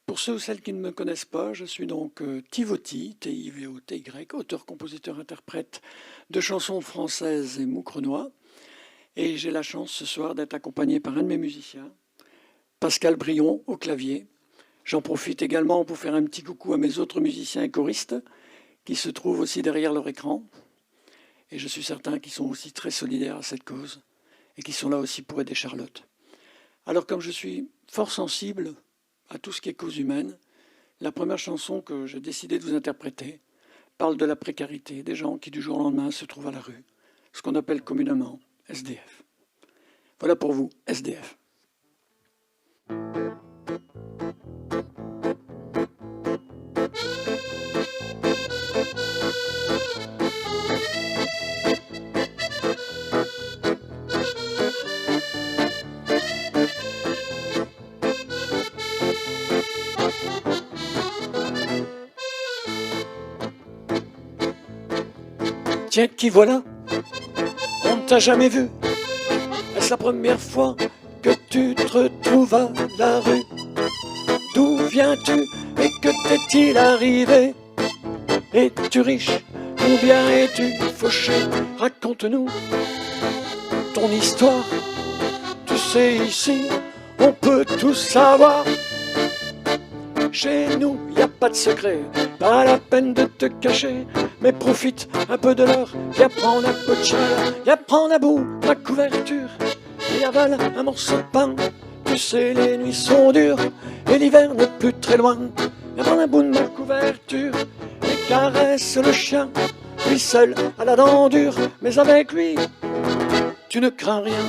Pour ceux ou celles qui ne me connaissent pas, je suis donc Thivoti, T-I-V-O-T-Y, auteur, compositeur, interprète de chansons françaises et moucrenois. Et j'ai la chance ce soir d'être accompagné par un de mes musiciens, Pascal Brion, au clavier. J'en profite également pour faire un petit coucou à mes autres musiciens et choristes qui se trouvent aussi derrière leur écran. Et je suis certain qu'ils sont aussi très solidaires à cette cause et qui sont là aussi pour aider Charlotte. Alors comme je suis fort sensible à tout ce qui est cause humaine, la première chanson que j'ai décidé de vous interpréter parle de la précarité des gens qui du jour au lendemain se trouvent à la rue, ce qu'on appelle communément SDF. Voilà pour vous, SDF. Tiens, qui voilà? On ne t'a jamais vu. Est-ce la première fois que tu te retrouves à la rue? D'où viens-tu et que t'est-il arrivé? Es-tu riche ou bien es-tu fauché? Raconte-nous ton histoire. Tu sais, ici, on peut tout savoir. Chez nous, y a pas de secret, pas la peine de te cacher. Mais profite un peu de l'heure, viens prendre un peu de chaleur, viens prendre à bout ma couverture et avale un morceau de pain. Tu sais, les nuits sont dures et l'hiver n'est plus très loin. Viens prendre un bout de ma couverture et caresse le chien. Lui seul a la dent dure, mais avec lui, tu ne crains rien.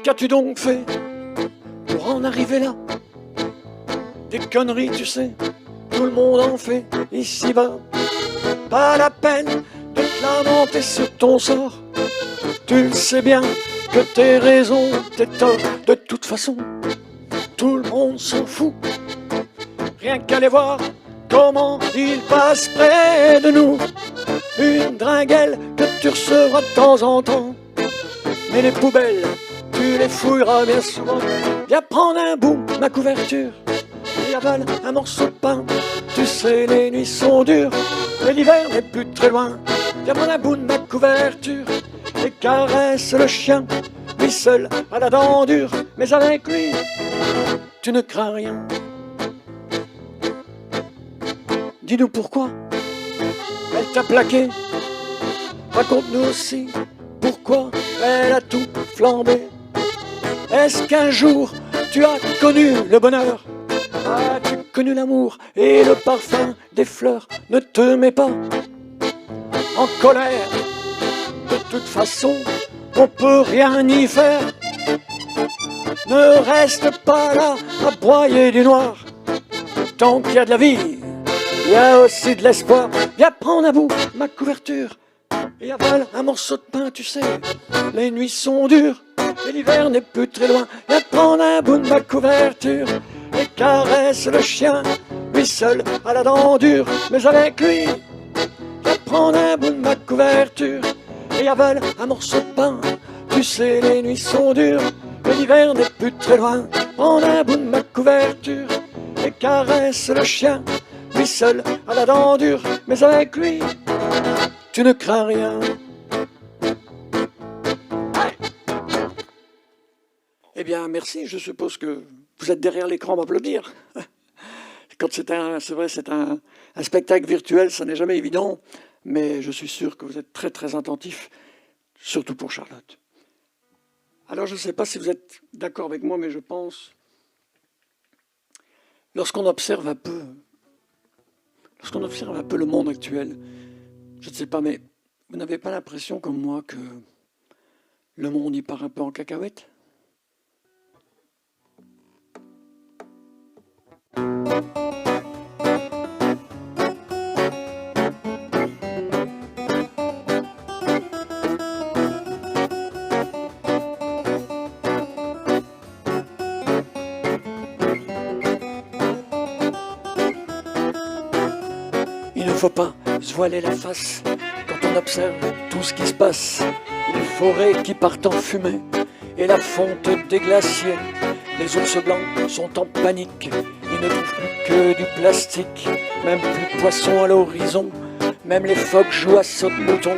Qu'as-tu donc fait pour en arriver là? Des conneries, tu sais, tout le monde en fait ici-bas. Pas la peine de te lamenter sur ton sort. Tu le sais bien que tes raisons, tes torts, de toute façon, tout le monde s'en fout. Rien qu'aller voir comment il passe près de nous. Une dringuelle que tu recevras de temps en temps. Mais les poubelles, tu les fouilleras bien souvent. Viens prendre un bout, ma couverture, et avale un morceau de pain. Tu sais, les nuits sont dures, et l'hiver n'est plus très loin. Viens prendre un bout de ma couverture, et caresse le chien. Lui seul a la dent dure, mais avec lui, tu ne crains rien. Dis-nous pourquoi elle t'a plaqué. Raconte-nous aussi pourquoi elle a tout flambé. Est-ce qu'un jour tu as connu le bonheur? As-tu connu l'amour et le parfum des fleurs? Ne te mets pas en colère. De toute façon, on peut rien y faire. Ne reste pas là à broyer du noir. Tant qu'il y a de la vie, il y a aussi de l'espoir. Viens prendre à bout ma couverture et avale un morceau de pain, tu sais. Les nuits sont dures et l'hiver n'est plus très loin. Viens prendre un bout de ma couverture et caresse le chien. Lui seul a la dent dure, mais avec lui, viens prendre un bout de ma couverture et avale un morceau de pain. Tu sais, les nuits sont dures et l'hiver n'est plus très loin. Prends un bout de ma couverture et caresse le chien. Lui seul a la dent dure, mais avec lui, tu ne crains rien. Eh bien, merci. Je suppose que vous êtes derrière l'écran à m'applaudir. Quand c'est vrai, c'est un spectacle virtuel, ça n'est jamais évident, mais je suis sûr que vous êtes très très attentifs, surtout pour Charlotte. Alors, je ne sais pas si vous êtes d'accord avec moi, mais je pense, lorsqu'on observe un peu le monde actuel, je ne sais pas, mais vous n'avez pas l'impression comme moi que le monde y part un peu en cacahuète? Il ne faut pas se voiler la face quand on observe tout ce qui se passe. Les forêts qui partent en fumée et la fonte des glaciers, Les ours blancs sont en panique, ils ne trouvent plus que du plastique, même plus de poissons à l'horizon, même les phoques jouent à saute-mouton.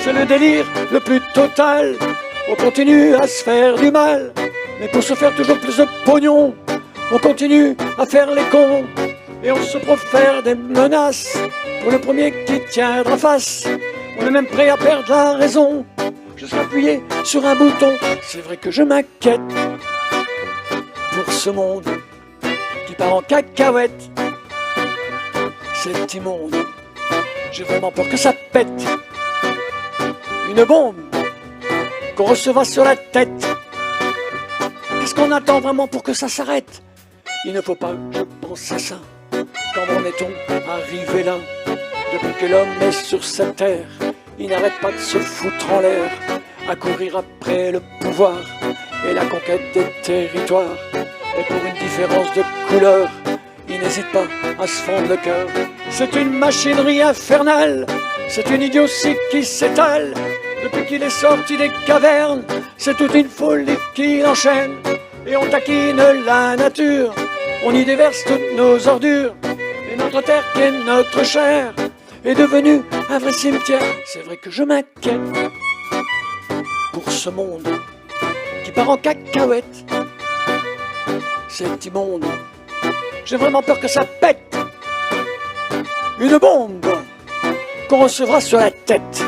C'est le délire le plus total, on continue à se faire du mal, mais pour se faire toujours plus de pognon, on continue à faire les cons, et on se profère des menaces pour le premier qui tiendra face. On est même prêt à perdre la raison, jusqu'à appuyer sur un bouton. C'est vrai que je m'inquiète pour ce monde qui part en cacahuète. C'est immonde, j'ai vraiment peur que ça pète. Une bombe qu'on recevra sur la tête. Qu'est-ce qu'on attend vraiment pour que ça s'arrête? Il ne faut pas que je pense à ça. Quand en est-on arrivé là? Depuis que l'homme est sur cette terre, il n'arrête pas de se foutre en l'air, à courir après le pouvoir et la conquête des territoires. Et pour une différence de couleur, il n'hésite pas à se fendre le cœur. C'est une machinerie infernale, c'est une idiotie qui s'étale. Depuis qu'il est sorti des cavernes, c'est toute une folie qui l'enchaîne. Et on taquine la nature, on y déverse toutes nos ordures. Et notre terre qui est notre chair est devenue un vrai cimetière. C'est vrai que je m'inquiète pour ce monde qui part en cacahuète. C'est immonde, j'ai vraiment peur que ça pète. Une bombe qu'on recevra sur la tête.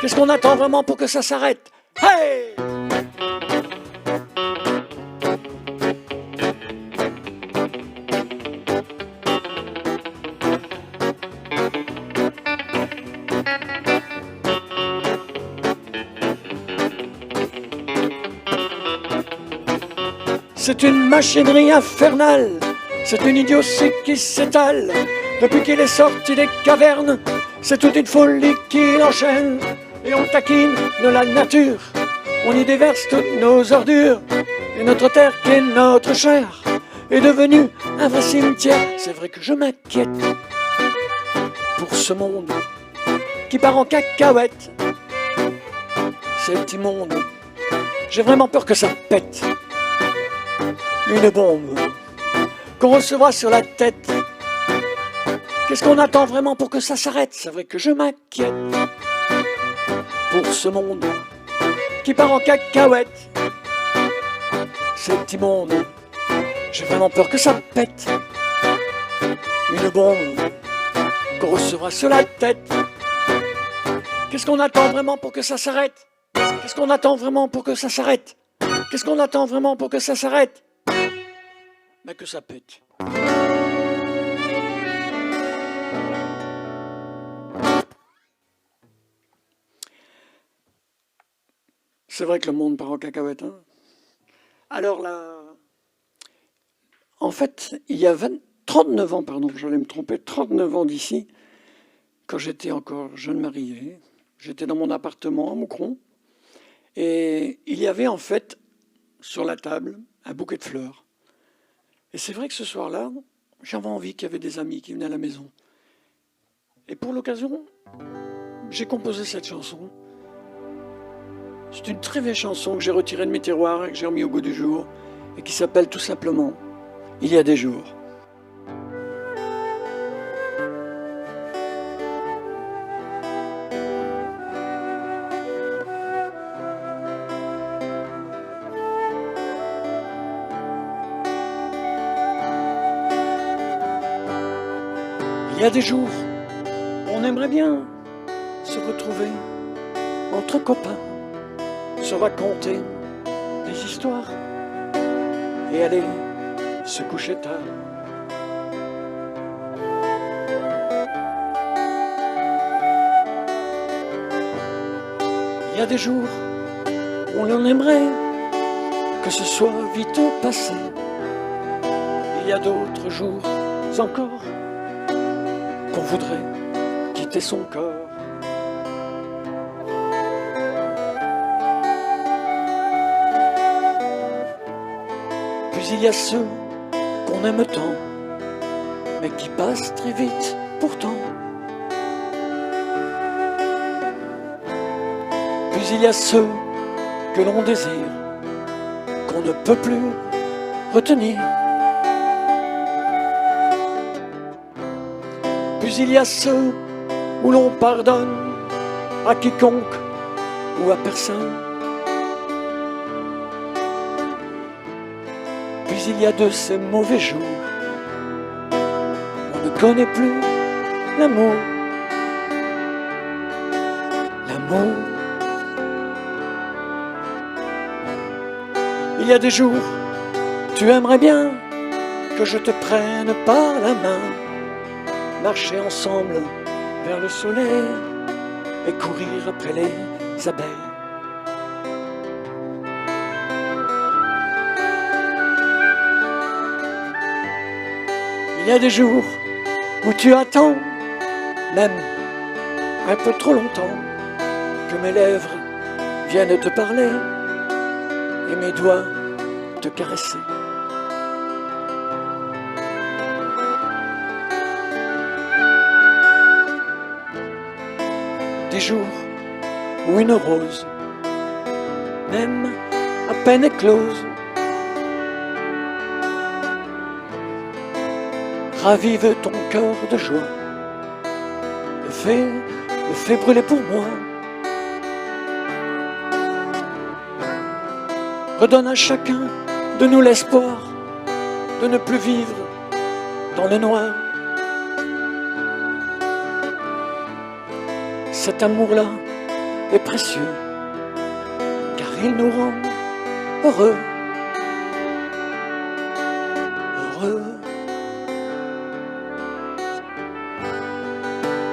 Qu'est-ce qu'on attend vraiment pour que ça s'arrête? Hey! C'est une machinerie infernale, c'est une idiotie qui s'étale. Depuis qu'il est sorti des cavernes, c'est toute une folie qui l'enchaîne. Et on taquine de la nature, on y déverse toutes nos ordures. Et notre terre qui est notre chair est devenue un vrai cimetière. C'est vrai que je m'inquiète pour ce monde qui part en cacahuète. C'est immonde, j'ai vraiment peur que ça pète. Une bombe qu'on recevra sur la tête. Qu'est-ce qu'on attend vraiment pour que ça s'arrête? C'est vrai que je m'inquiète pour ce monde qui part en cacahuète. C'est immonde, j'ai vraiment peur que ça pète. Une bombe qu'on recevra sur la tête. Qu'est-ce qu'on attend vraiment pour que ça s'arrête? Qu'est-ce qu'on attend vraiment pour que ça s'arrête? Qu'est-ce qu'on attend vraiment pour que ça s'arrête? Mais que ça pète. C'est vrai que le monde part en cacahuète. Hein. Alors là, en fait, il y a 39 ans, pardon, j'allais me tromper, 39 ans d'ici, quand j'étais encore jeune marié, j'étais dans mon appartement à Moucron, et il y avait en fait sur la table un bouquet de fleurs. Et c'est vrai que ce soir-là, j'avais envie qu'il y avait des amis qui venaient à la maison. Et pour l'occasion, j'ai composé cette chanson. C'est une très vieille chanson que j'ai retirée de mes tiroirs et que j'ai remis au goût du jour, et qui s'appelle tout simplement « Il y a des jours ». Il y a des jours, on aimerait bien se retrouver entre copains, se raconter des histoires et aller se coucher tard. Il y a des jours, on en aimerait que ce soit vite passé. Il y a d'autres jours encore qu'on voudrait quitter son corps. Puis il y a ceux qu'on aime tant, mais qui passent très vite pourtant. Puis il y a ceux que l'on désire, qu'on ne peut plus retenir. Puis il y a ceux où l'on pardonne à quiconque ou à personne. Puis il y a de ces mauvais jours, on ne connaît plus l'amour. L'amour. Il y a des jours, tu aimerais bien que je te prenne par la main, marcher ensemble vers le soleil et courir après les abeilles. Il y a des jours où tu attends, même un peu trop longtemps, que mes lèvres viennent te parler et mes doigts te caresser. Des jours où une rose, même à peine éclose, ravive ton cœur de joie, le fait brûler pour moi. Redonne à chacun de nous l'espoir de ne plus vivre dans le noir. Cet amour-là est précieux, car il nous rend heureux. Heureux.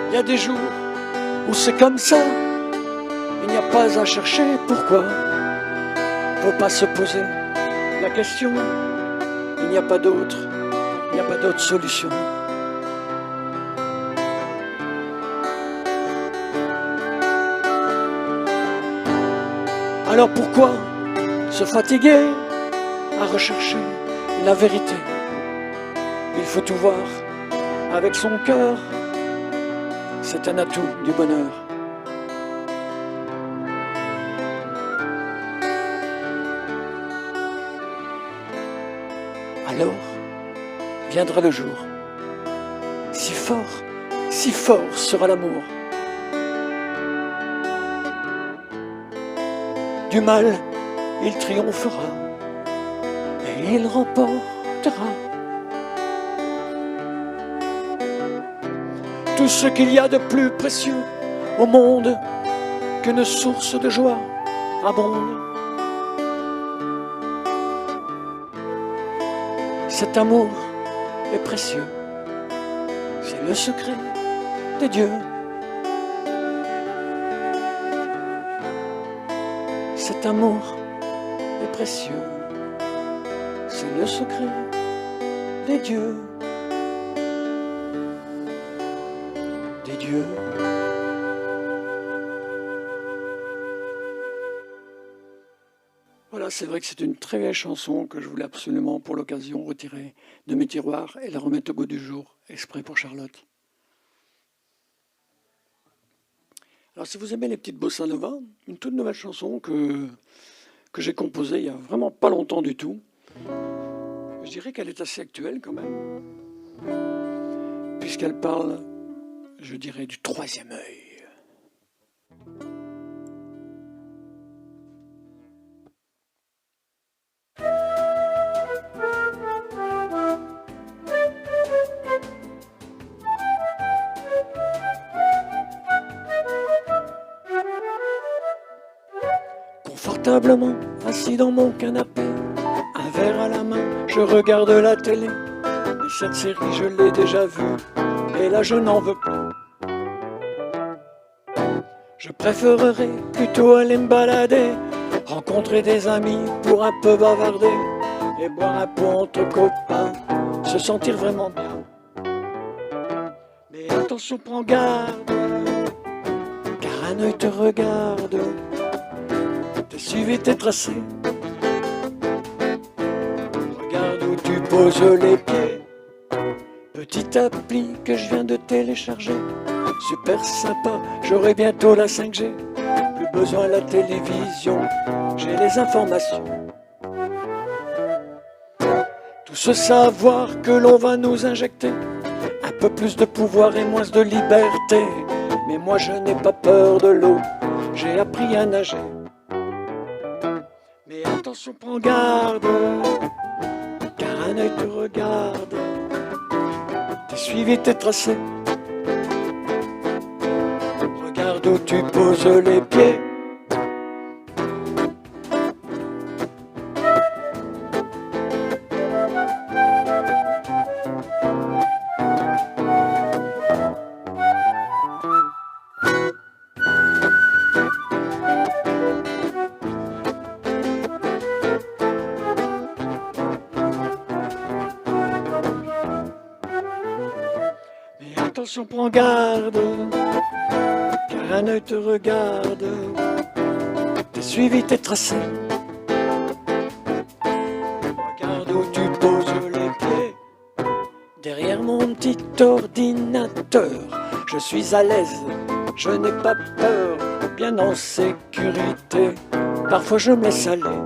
Il y a des jours où c'est comme ça, il n'y a pas à chercher pourquoi. Faut pas se poser la question, il n'y a pas d'autre solution. Alors pourquoi se fatiguer à rechercher la vérité? Il faut tout voir avec son cœur, c'est un atout du bonheur. Alors viendra le jour, si fort sera l'amour. Du mal, il triomphera et il remportera tout ce qu'il y a de plus précieux au monde qu'une source de joie abonde. Cet amour est précieux, c'est le secret des dieux. Cet amour est précieux, c'est le secret des dieux. Des dieux. Voilà, c'est vrai que c'est une très belle chanson que je voulais absolument pour l'occasion retirer de mes tiroirs et la remettre au goût du jour, exprès pour Charlotte. Alors si vous aimez les petites bossa nova, une toute nouvelle chanson que j'ai composée il y a vraiment pas longtemps du tout. Je dirais qu'elle est assez actuelle quand même, puisqu'elle parle, je dirais, du troisième œil. Confortablement assis dans mon canapé, un verre à la main, je regarde la télé. Mais cette série je l'ai déjà vue, et là je n'en veux plus. Je préférerais plutôt aller me balader, rencontrer des amis pour un peu bavarder, et boire un pot entre copains, se sentir vraiment bien. Mais attention, prends garde, car un œil te regarde. T'es suivi, t'es tracé. Regarde où tu poses les pieds. Petite appli que je viens de télécharger. Super sympa, j'aurai bientôt la 5G. Plus besoin de la télévision, j'ai les informations. Tout ce savoir que l'on va nous injecter, un peu plus de pouvoir et moins de liberté. Mais moi je n'ai pas peur de l'eau, j'ai appris à nager. Mais attention, prends garde, car un œil te regarde. T'es suivi, t'es tracé. Regarde où tu poses les pieds. Mais attention, prends garde, car un œil te regarde. T'es suivi, t'es tracé. Regarde où tu poses les pieds. Derrière mon petit ordinateur, je suis à l'aise, je n'ai pas peur, bien en sécurité. Parfois je me laisse aller.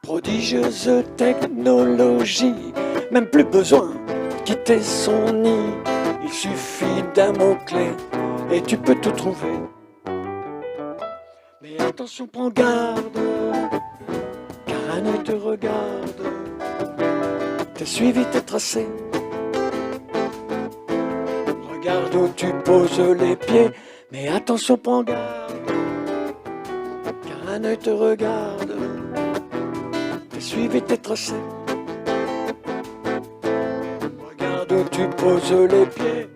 Prodigieuse technologie, même plus besoin de quitter son nid. Il suffit d'un mot-clé et tu peux tout trouver. Mais attention, prends garde, car un œil te regarde. T'es suivi, t'es tracé. Regarde où tu poses les pieds. Mais attention, prends garde, car un œil te regarde. T'es suivi, t'es tracé. Regarde où tu poses les pieds.